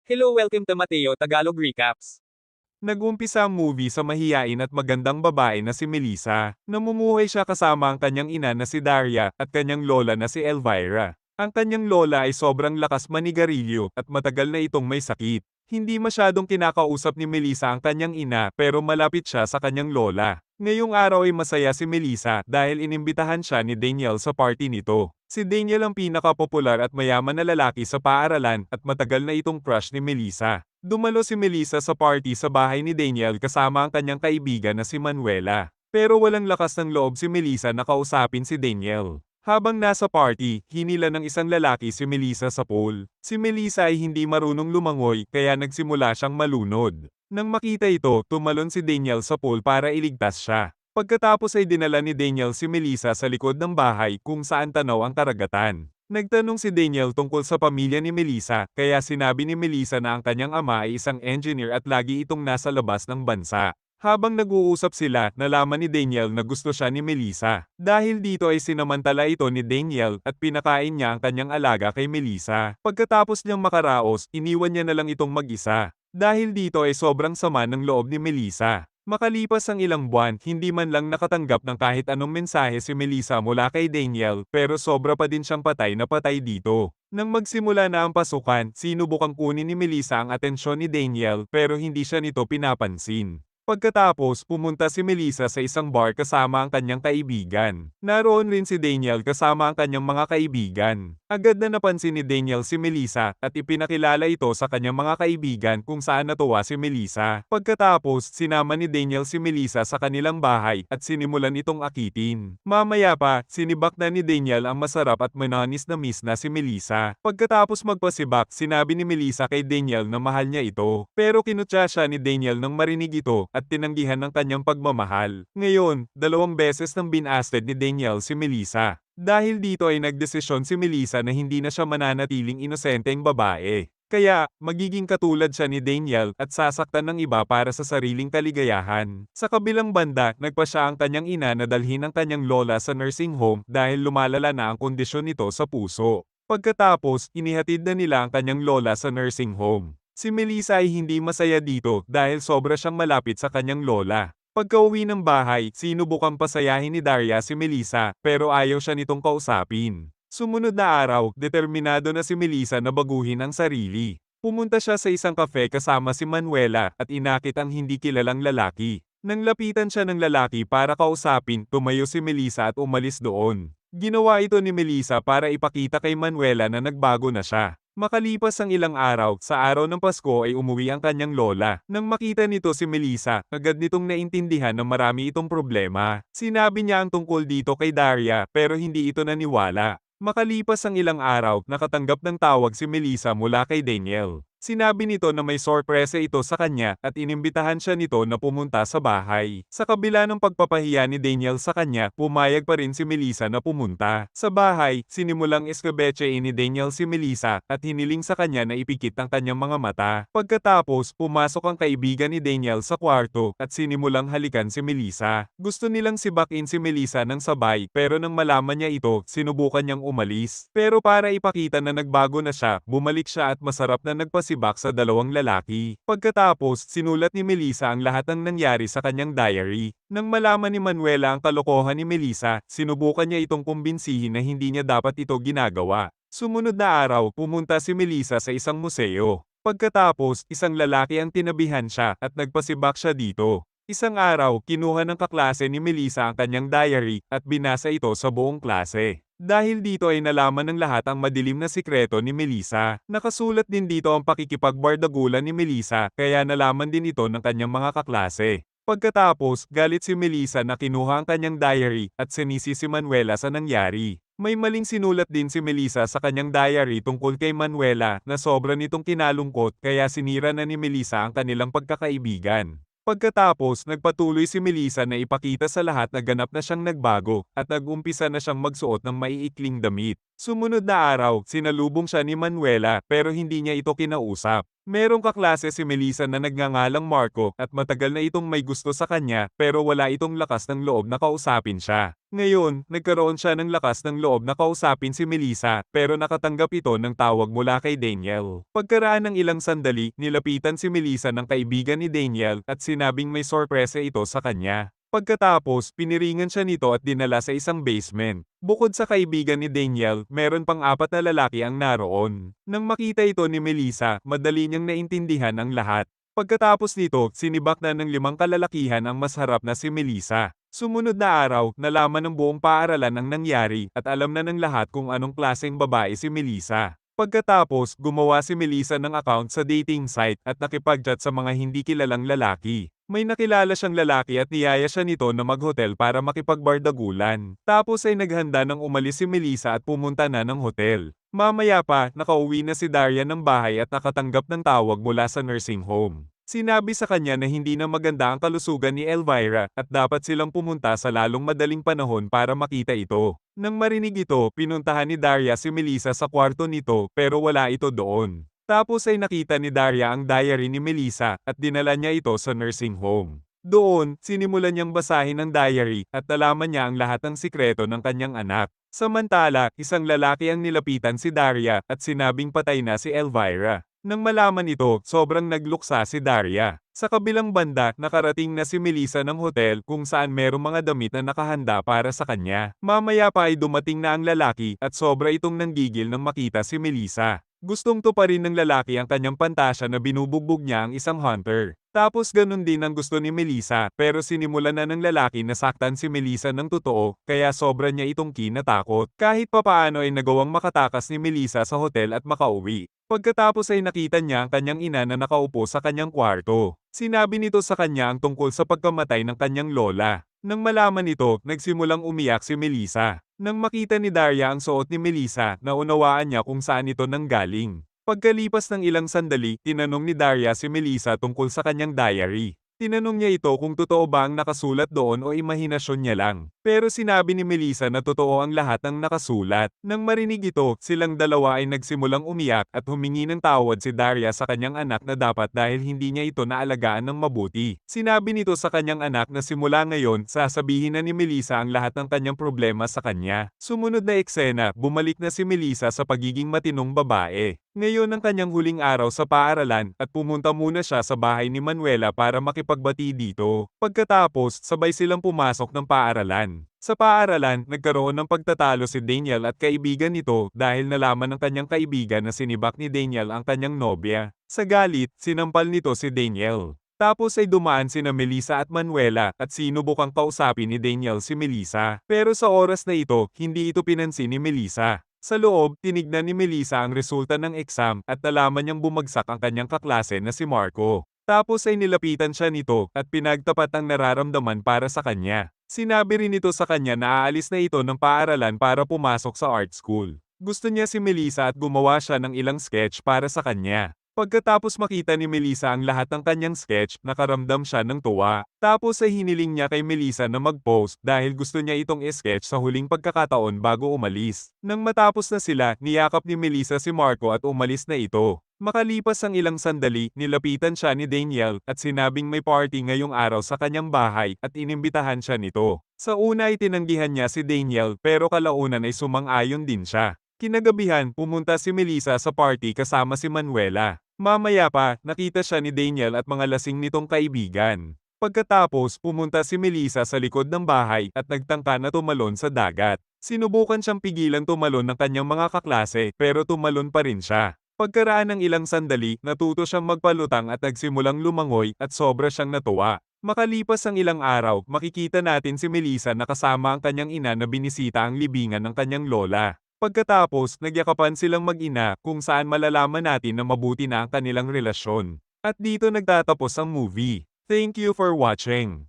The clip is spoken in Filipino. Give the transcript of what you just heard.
Hello, welcome to Mateo Tagalog Recaps. Nag-umpisa ang movie sa mahiyain at magandang babae na si Melissa. Namumuhay siya kasama ang kanyang ina na si Daria at kanyang lola na si Elvira. Ang kanyang lola ay sobrang lakas manigarilyo at matagal na itong may sakit. Hindi masyadong kinakausap ni Melissa ang kanyang ina pero malapit siya sa kanyang lola. Ngayong araw ay masaya si Melissa dahil inimbitahan siya ni Daniel sa party nito. Si Daniel ang pinakapopular at mayaman na lalaki sa paaralan at matagal na itong crush ni Melissa. Dumalo si Melissa sa party sa bahay ni Daniel kasama ang kanyang kaibigan na si Manuela. Pero walang lakas ng loob si Melissa na kausapin si Daniel. Habang nasa party, hinila ng isang lalaki si Melissa sa pool. Si Melissa ay hindi marunong lumangoy kaya nagsimula siyang malunod. Nang makita ito, tumalon si Daniel sa pool para iligtas siya. Pagkatapos ay dinala ni Daniel si Melissa sa likod ng bahay kung saan tanaw ang karagatan. Nagtanong si Daniel tungkol sa pamilya ni Melissa, kaya sinabi ni Melissa na ang kanyang ama ay isang engineer at lagi itong nasa labas ng bansa. Habang nag-uusap sila, nalaman ni Daniel na gusto siya ni Melissa. Dahil dito ay sinamantala ito ni Daniel at pinakain niya ang kanyang alaga kay Melissa. Pagkatapos niyang makaraos, iniwan niya na lang itong mag-isa. Dahil dito ay sobrang sama ng loob ni Melissa. Makalipas ang ilang buwan, hindi man lang nakatanggap ng kahit anong mensahe si Melissa mula kay Daniel pero sobra pa din siyang patay na patay dito. Nang magsimula na ang pasukan, sinubukang kunin ni Melissa ang atensyon ni Daniel pero hindi siya nito pinapansin. Pagkatapos, pumunta si Melissa sa isang bar kasama ang kanyang kaibigan. Naroon rin si Daniel kasama ang kanyang mga kaibigan. Agad na napansin ni Daniel si Melissa at ipinakilala ito sa kanyang mga kaibigan kung saan natuwa si Melissa. Pagkatapos, sinama ni Daniel si Melissa sa kanilang bahay at sinimulan itong akitin. Mamaya pa, sinibak na ni Daniel ang masarap at mananis na miss na si Melissa. Pagkatapos magpasibak, sinabi ni Melissa kay Daniel na mahal niya ito. Pero kinutya siya ni Daniel nang marinig ito at tinanggihan ng kanyang pagmamahal. Ngayon, 2 beses nang binasted ni Daniel si Melissa. Dahil dito ay nagdesisyon si Melissa na hindi na siya mananatiling inosenteng babae. Kaya, magiging katulad siya ni Daniel at sasaktan ng iba para sa sariling kaligayahan. Sa kabilang banda, nagpa siya ang kanyang ina na dalhin ang kanyang lola sa nursing home dahil lumalala na ang kondisyon nito sa puso. Pagkatapos, inihatid na nila ang kanyang lola sa nursing home. Si Melissa ay hindi masaya dito dahil sobra siyang malapit sa kanyang lola. Pagkauwi ng bahay, sinubukang pasayahin ni Daria si Melissa pero ayaw siya nitong kausapin. Sumunod na araw, determinado na si Melissa na baguhin ang sarili. Pumunta siya sa isang kafe kasama si Manuela at inakit ang hindi kilalang lalaki. Nang lapitan siya ng lalaki para kausapin, tumayo si Melissa at umalis doon. Ginawa ito ni Melissa para ipakita kay Manuela na nagbago na siya. Makalipas ang ilang araw, sa araw ng Pasko ay umuwi ang kanyang lola. Nang makita nito si Melissa, agad nitong naintindihan na marami itong problema. Sinabi niya ang tungkol dito kay Daria pero hindi ito naniwala. Makalipas ang ilang araw, nakatanggap ng tawag si Melissa mula kay Daniel. Sinabi nito na may sorpresa ito sa kanya at inimbitahan siya nito na pumunta sa bahay. Sa kabila ng pagpapahiya ni Daniel sa kanya, pumayag pa rin si Melissa na pumunta. Sa bahay, sinimulang escabechein ni Daniel si Melissa at hiniling sa kanya na ipikit ang kanyang mga mata. Pagkatapos, pumasok ang kaibigan ni Daniel sa kwarto at sinimulang halikan si Melissa. Gusto nilang sibakin si Melissa ng sabay pero nang malaman niya ito, sinubukan niyang umalis. Pero para ipakita na nagbago na siya, bumalik siya at masarap na nagpasibak sa 2 lalaki. Pagkatapos, sinulat ni Melissa ang lahat ng nangyari sa kanyang diary. Nang malaman ni Manuela ang kalokohan ni Melissa, sinubukan niya itong kumbinsihin na hindi niya dapat ito ginagawa. Sumunod na araw, pumunta si Melissa sa isang museo. Pagkatapos, isang lalaki ang tinabihan siya at nagpasibak siya dito. Isang araw, kinuha ng kaklase ni Melissa ang kanyang diary at binasa ito sa buong klase. Dahil dito ay nalaman ng lahat ang madilim na sikreto ni Melissa. Nakasulat din dito ang pakikipagbardagulan ni Melissa kaya nalaman din ito ng kanyang mga kaklase. Pagkatapos, galit si Melissa na kinuha ang kanyang diary at sinisi si Manuela sa nangyari. May maling sinulat din si Melissa sa kanyang diary tungkol kay Manuela na sobra nitong kinalungkot kaya sinira na ni Melissa ang kanilang pagkakaibigan. Pagkatapos, nagpatuloy si Melissa na ipakita sa lahat na ganap na siyang nagbago at nag-umpisa na siyang magsuot ng maiikling damit. Sumunod na araw, sinalubong siya ni Manuela pero hindi niya ito kinausap. Merong kaklase si Melissa na nagngangalang Marco at matagal na itong may gusto sa kanya pero wala itong lakas ng loob na kausapin siya. Ngayon, nagkaroon siya ng lakas ng loob na kausapin si Melissa pero nakatanggap ito ng tawag mula kay Daniel. Pagkaraan ng ilang sandali, nilapitan si Melissa ng kaibigan ni Daniel at sinabing may sorpresa ito sa kanya. Pagkatapos, piniringan siya nito at dinala sa isang basement. Bukod sa kaibigan ni Daniel, meron pang 4 na lalaki ang naroon. Nang makita ito ni Melissa, madali niyang naintindihan ang lahat. Pagkatapos nito, sinibak na ng 5 kalalakihan ang mas harap na si Melissa. Sumunod na araw, nalaman ng buong paaralan ang nangyari at alam na ng lahat kung anong klaseng babae si Melissa. Pagkatapos, gumawa si Melissa ng account sa dating site at nakipag-chat sa mga hindi kilalang lalaki. May nakilala siyang lalaki at niyaya siya nito na mag-hotel para makipagbardagulan. Tapos ay naghanda ng umalis si Melissa at pumunta na ng hotel. Mamaya pa, nakauwi na si Daria ng bahay at nakatanggap ng tawag mula sa nursing home. Sinabi sa kanya na hindi na maganda ang kalusugan ni Elvira at dapat silang pumunta sa lalong madaling panahon para makita ito. Nang marinig ito, pinuntahan ni Daria si Melissa sa kwarto nito pero wala ito doon. Tapos ay nakita ni Daria ang diary ni Melissa at dinala niya ito sa nursing home. Doon, sinimulan niyang basahin ang diary at nalaman niya ang lahat ng sikreto ng kanyang anak. Samantala, isang lalaki ang nilapitan si Daria at sinabing patay na si Elvira. Nang malaman ito, sobrang nagluksa si Daria. Sa kabilang banda, nakarating na si Melissa ng hotel kung saan merong mga damit na nakahanda para sa kanya. Mamaya pa ay dumating na ang lalaki at sobra itong nanggigil nang makita si Melissa. Gustong tuparin ng lalaki ang kanyang pantasya na binubugbog niya ang isang hunter. Tapos ganun din ang gusto ni Melissa pero sinimulan na ng lalaki na saktan si Melissa ng totoo kaya sobra niya itong kinatakot. Kahit papaano ay nagawang makatakas ni Melissa sa hotel at makauwi. Pagkatapos ay nakita niya ang kanyang ina na nakaupo sa kanyang kwarto. Sinabi nito sa kanya ang tungkol sa pagkamatay ng kanyang lola. Nang malaman ito, nagsimulang umiyak si Melissa. Nang makita ni Daria ang suot ni Melissa, naunawaan niya kung saan ito nanggaling. Pagkalipas ng ilang sandali, tinanong ni Daria si Melissa tungkol sa kanyang diary. Tinanong niya ito kung totoo ba ang nakasulat doon o imahinasyon niya lang. Pero sinabi ni Melissa na totoo ang lahat ng nakasulat. Nang marinig ito, silang dalawa ay nagsimulang umiyak at humingi ng tawad si Daria sa kanyang anak na dapat dahil hindi niya ito naalagaan ng mabuti. Sinabi nito sa kanyang anak na simula ngayon, sasabihin na ni Melissa ang lahat ng kanyang problema sa kanya. Sumunod na eksena, bumalik na si Melissa sa pagiging matinong babae. Ngayon ang kanyang huling araw sa paaralan at pumunta muna siya sa bahay ni Manuela para makipagbati dito. Pagkatapos, sabay silang pumasok ng paaralan. Sa paaralan, nagkaroon ng pagtatalo si Daniel at kaibigan nito dahil nalaman ng kanyang kaibigan na sinibak ni Daniel ang kanyang nobya. Sa galit, sinampal nito si Daniel. Tapos ay dumaan sina Melissa at Manuela at sinubukang kausapin ni Daniel si Melissa. Pero sa oras na ito, hindi ito pinansin ni Melissa. Sa loob, tinignan ni Melissa ang resulta ng exam at nalaman niyang bumagsak ang kanyang kaklase na si Marco. Tapos ay nilapitan siya nito at pinagtapat ang nararamdaman para sa kanya. Sinabi rin nito sa kanya na aalis na ito ng paaralan para pumasok sa art school. Gusto niya si Melissa at gumawa siya ng ilang sketch para sa kanya. Pagkatapos makita ni Melissa ang lahat ng kanyang sketch, nakaramdam siya ng tuwa. Tapos ay hiniling niya kay Melissa na mag-post dahil gusto niya itong sketch sa huling pagkakataon bago umalis. Nang matapos na sila, niyakap ni Melissa si Marco at umalis na ito. Makalipas ang ilang sandali, nilapitan siya ni Daniel at sinabing may party ngayong araw sa kanyang bahay at inimbitahan siya nito. Sa una ay tinanggihan niya si Daniel pero kalaunan ay sumang-ayon din siya. Kinagabihan, pumunta si Melissa sa party kasama si Manuela. Mamaya pa, nakita siya ni Daniel at mga lasing nitong kaibigan. Pagkatapos, pumunta si Melissa sa likod ng bahay at nagtangka na tumalon sa dagat. Sinubukan siyang pigilan tumalon ng kanyang mga kaklase pero tumalon pa rin siya. Pagkaraan ng ilang sandali, natuto siyang magpalutang at nagsimulang lumangoy at sobra siyang natuwa. Makalipas ang ilang araw, makikita natin si Melissa na kasama ang kanyang ina na binisita ang libingan ng kanyang lola. Pagkatapos, nagyakapan silang mag-ina kung saan malalaman natin na mabuti na ang kanilang relasyon. At dito nagtatapos ang movie. Thank you for watching.